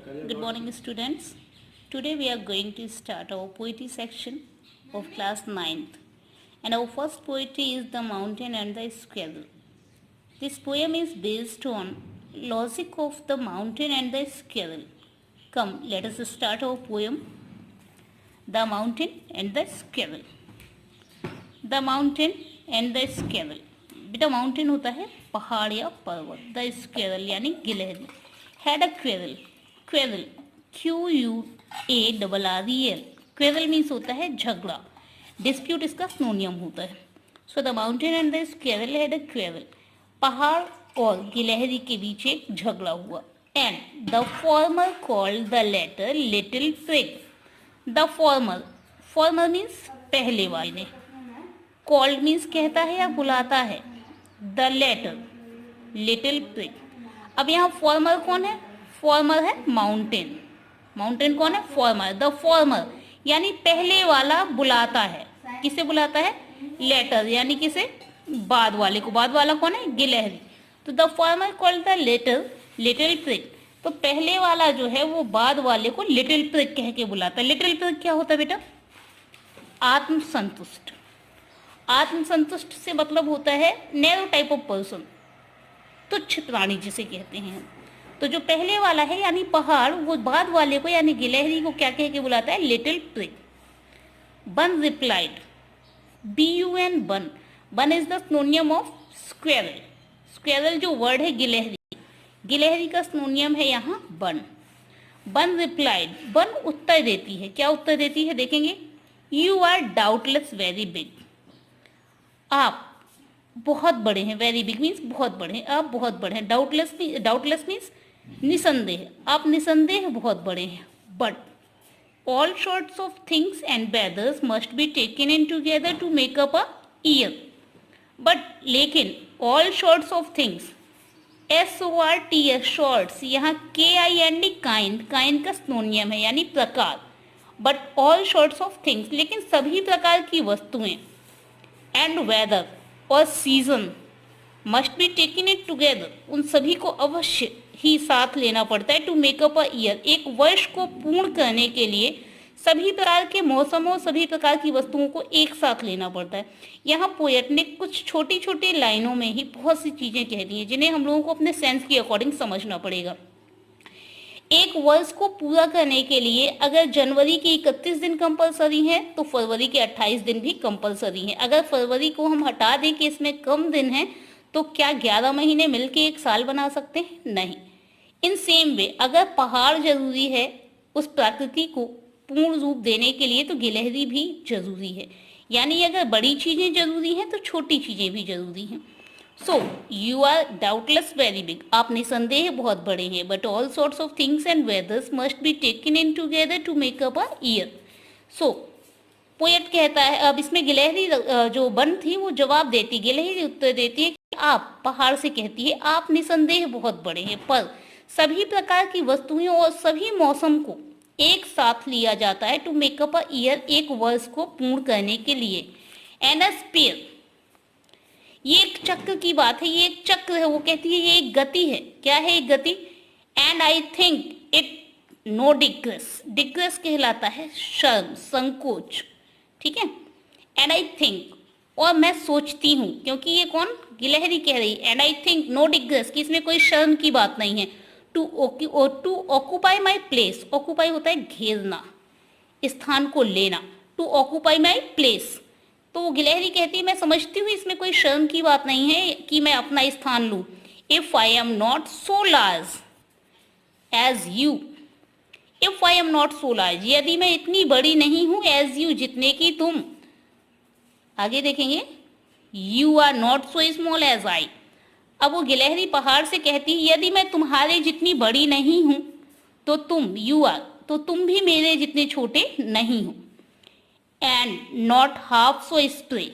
Good morning, students. Today we are going to start our poetry section of class 9th. And our first poetry is The Mountain and the Squirrel. This poem is based on logic of the mountain and the squirrel. Come, let us start our poem. The Mountain and the Squirrel. The Mountain and the Squirrel. बेटा mountain होता है पहाड़ या पर्वत. The squirrel यानी गिलहरी. Had a quarrel. Quarrel QUARREL. Quarrel means होता है झगड़ा. डिस्प्यूट इसका सिनोनियम होता है. So the mountain and the squirrel had a quarrel. पहाड़ और गिलहरी के बीच एक झगड़ा हुआ. And the former called the latter little pig. The former means पहले वाले ने. कॉल्ड मीन्स कहता है या बुलाता है. The latter little pig. अब यहाँ फॉर्मर कौन है? फॉर्मर है माउंटेन. माउंटेन कौन है? फॉर्मर. द फॉर्मर यानी पहले वाला बुलाता है. किसे बुलाता है? लेटर यानी किसे? बाद वाले को. बाद वाला कौन है? गिलहरी. तो the former called the latter little pig. तो पहले वाला जो है वो बाद वाले को लिटिल पिग कह के बुलाता है. लिटिल पिग क्या होता है बेटा? आत्मसंतुष्ट. आत्मसंतुष्ट से मतलब होता है नैरो टाइप ऑफ पर्सन, तुच्छ प्राणी जिसे कहते हैं. तो जो पहले वाला है यानी पहाड़, वो बाद वाले को यानी गिलहरी को क्या कह के बुलाता है? Little pig. बन रिप्लाइड. BUN बन. बन is the सिनोनियम of squirrel. Squirrel जो वर्ड है गिलहरी, गिलहरी का सिनोनियम है यहाँ बन. बन रिप्लाइड. बन उत्तर देती है. क्या उत्तर देती है देखेंगे. You are doubtless very big. आप बहुत बड़े हैं. वेरी बिग मीन्स बहुत बड़े हैं. आप बहुत बड़े हैं. डाउटलेस मीन्स निसंदेह. आप निसंदेह बहुत बड़े हैं. But all sorts of things and weathers must be taken in together to make up a year. But लेकिन all sorts of things, SORTS sorts, यहाँ KIND काइंड. काइंड का सिनोनियम है यानी प्रकार. But all sorts of things लेकिन सभी प्रकार की वस्तुएं. एंड वेदर और season must be taken it together. उन सभी को अवश्य ही साथ लेना पड़ता है. To make up a year. एक वर्ष को पूर्ण करने के लिए सभी प्रकार के मौसमों, सभी प्रकार की वस्तुओं को एक साथ लेना पड़ता है. यहाँ पोएट ने कुछ छोटी छोटी लाइनों में ही बहुत सी चीजें कह दी हैं जिन्हें हम लोगों को अपने सेंस के अकॉर्डिंग समझना पड़ेगा. एक वर्ष को पूरा करने के लिए अगर जनवरी के 31 दिन कंपलसरी है तो फरवरी के 28 दिन भी कंपलसरी है. अगर फरवरी को हम हटा दें कि इसमें कम दिन हैं तो क्या 11 महीने मिलके एक साल बना सकते हैं? नहीं. इन सेम वे अगर पहाड़ जरूरी है उस प्रकृति को पूर्ण रूप देने के लिए तो गिलहरी भी जरूरी है. यानी अगर बड़ी चीजें जरूरी हैं तो छोटी चीजें भी जरूरी हैं. So you are doubtless very big. आप निसंदेह बहुत बड़े हैं. But all sorts of things and weathers must be taken in together to make up a year. So poet कहता है. अब इसमें गिलहरी जो बन थी वो जवाब देती, गिलहरी उत्तर देती है कि आप, पहाड़ से कहती है, आप निसंदेह बहुत बड़े हैं पर सभी प्रकार की वस्तुएं और सभी मौसम को एक साथ लिया जाता है टू मेकअप अ ईयर. एक वर्ष को पूर्ण करने के लिए. एंड अ स्पेयर, ये एक चक्र की बात है. ये एक चक्र है. वो कहती है ये एक गति है. क्या है एक गति? And I think it no disgrace. Disgrace कहलाता है शर्म, संकोच. ठीक है. एंड आई थिंक, और मैं सोचती हूँ, क्योंकि ये कौन? गिलहरी कह रही. And I think no disgrace, कि इसमें कोई शर्म की बात नहीं है. To occupy my place. Occupy होता है घेरना, स्थान को लेना. To occupy my place. तो गिलहरी कहती है मैं समझती हूँ इसमें कोई शर्म की बात नहीं है कि मैं अपना स्थान लूँ. If I am not so large as you. If I am not so large, यदि मैं इतनी बड़ी नहीं हूँ, एज यू, जितने की तुम. आगे देखेंगे. You are not so small as I. अब वो गिलहरी पहाड़ से कहती है यदि मैं तुम्हारे जितनी बड़ी नहीं हूं तो तुम, यू आर, तो तुम भी मेरे जितने छोटे नहीं हो. And not half so spray.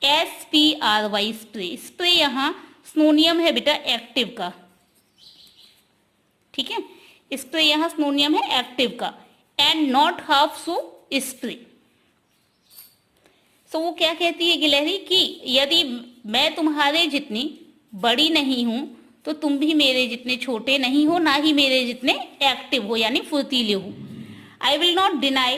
SPRY spray. Spray यहाँ सिनोनियम है बेटा एक्टिव का. ठीक है. स्प्रे यहाँ सिनोनियम है एक्टिव का. And not half so spry. So वो क्या कहती है गिलहरी कि यदि मैं तुम्हारे जितनी बड़ी नहीं हूं तो तुम भी मेरे जितने छोटे नहीं हो, ना ही मेरे जितने एक्टिव हो यानी फुर्तीले हो। I will not deny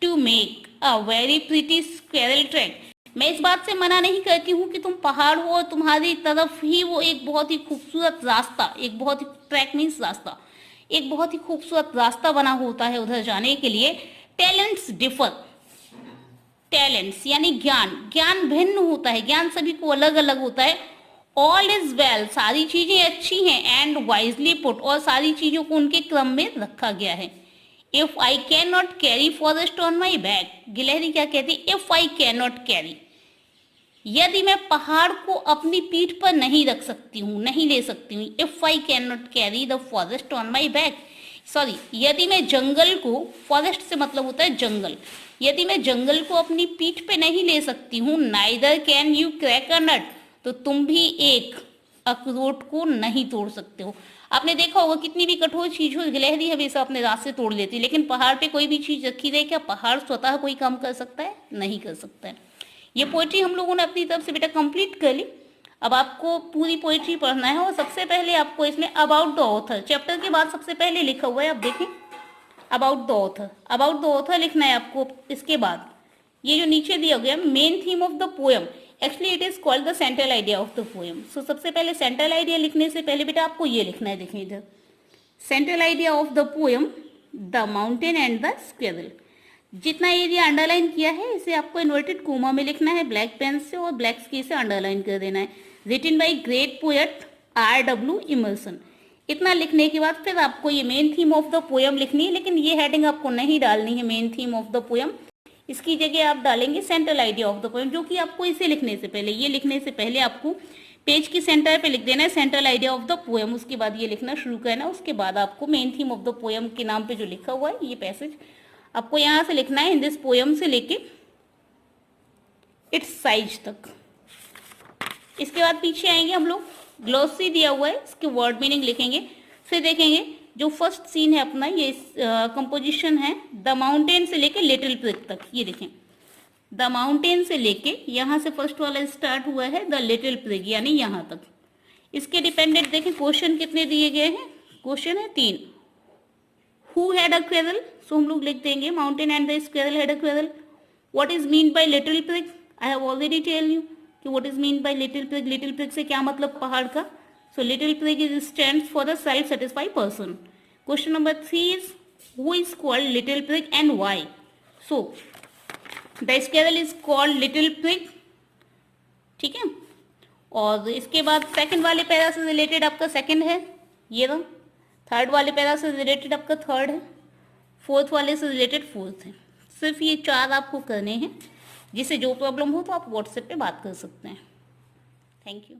to make a very pretty squirrel track. मैं इस बात से मना नहीं करती हूँ कि तुम पहाड़ हो और तुम्हारी तरफ ही वो एक बहुत ही खूबसूरत रास्ता, एक बहुत ही ट्रैक मीन्स रास्ता, एक बहुत ही खूबसूरत रास्ता बना होता है उधर जाने के लिए। टैलेंट्स डिफर, टैलेंट्स यानी ज्ञान, ज्ञान भिन्न होता है, ज्ञान सभी को अलग अलग होता है। ऑल इज वेल, सारी चीजें अच्छी हैं। एंड वाइजली पुट, और सारी चीजों को उनके क्रम में रखा गया है। If I can not carry forest on my back, गिलहरी क्या कहती है? If I can not carry, यदि मैं पहाड़ को अपनी पीठ पर नहीं रख सकती हूँ, नहीं ले सकती हूँ। If I can not carry the forest on my back, sorry, यदि मैं जंगल को, फॉरेस्ट से मतलब होता है जंगल, यदि मैं जंगल को अपनी पीठ पे नहीं ले सकती हूँ, neither can you crack a nut, तो तुम भी एक अखरोट को नहीं तोड़ सकते हो। आपने देखा होगा कितनी भी कठोर चीज हो, गिलहरी हमेशा अपने रास्ते तोड़ देती है, लेकिन पहाड़ पे कोई भी चीज रखी रहे, क्या पहाड़ स्वतः कोई काम कर सकता है? नहीं कर सकता है। ये पोइट्री हम लोगों ने अपनी तरफ से बेटा कंप्लीट कर ली। अब आपको पूरी पोइट्री पढ़ना है और सबसे पहले आपको इसमें अबाउट द ऑथर, चैप्टर के बाद सबसे पहले लिखा हुआ है, आप देखें about the author, about the author लिखना है आपको। इसके बाद ये जो नीचे दिया गया main theme of the poem, actually it is called the central idea of the poem. So सबसे पहले सेंट्रल आइडिया लिखने से पहले बेटा आपको ये लिखना है, देखें इधर, central idea of the poem, the mountain and the squirrel. जितना एरिया अंडरलाइन किया है इसे आपको इन्वर्टेड कोमा में लिखना है ब्लैक पेन से, और ब्लैक स्केल से अंडरलाइन कर देना है। Written by great poet R.W. Emerson. इतना लिखने के बाद फिर आपको ये main theme of the poem लिखनी है, लेकिन ये हेडिंग आपको नहीं डालनी है main theme of the poem, इसकी जगह आप डालेंगे central idea of the poem, जो कि आपको इसे लिखने से पहले, ये लिखने से पहले आपको पेज की सेंटर पे लिख देना है central idea of the poem. उसके बाद ये लिखना शुरू करना, उसके बाद आपको main theme of the poem के नाम पे जो लिखा हुआ है ये पैसेज आपको यहां से लिखना है, इन दिस पोएम से लेके इट्स साइज तक। इसके बाद पीछे आएंगे हम लोग, ग्लोसी दिया हुआ है, इसके वर्ड मीनिंग लिखेंगे। फिर देखेंगे जो फर्स्ट सीन है अपना, ये कंपोजिशन है द माउंटेन से लेके लिटिल प्रिग तक। ये देखें, द माउंटेन से लेके यहाँ से फर्स्ट वाला स्टार्ट हुआ है द लिटिल प्रिग, यानी यहाँ तक। इसके डिपेंडेंट देखें क्वेश्चन कितने दिए गए हैं, क्वेश्चन है 3। Who had a quarrel, so हम लोग लिख देंगे mountain and the squirrel had a quarrel. What is mean by little prig, I have already tell you कि what is mean by little prig. Little prig से क्या मतलब पहाड़ का, so little prig is stands for the self satisfied person. Question number 3 is who is called little prig and why, so the squirrel is called little prig, ठीक है। और इसके बाद सेकंड वाले पैरा से रिलेटेड आपका सेकंड है ये रहा, थर्ड वाले पैरा से रिलेटेड आपका थर्ड है, फोर्थ वाले से रिलेटेड फोर्थ है। सिर्फ ये 4 आपको करने हैं। जिसे जो प्रॉब्लम हो तो आप व्हाट्सएप पे बात कर सकते हैं। Thank you.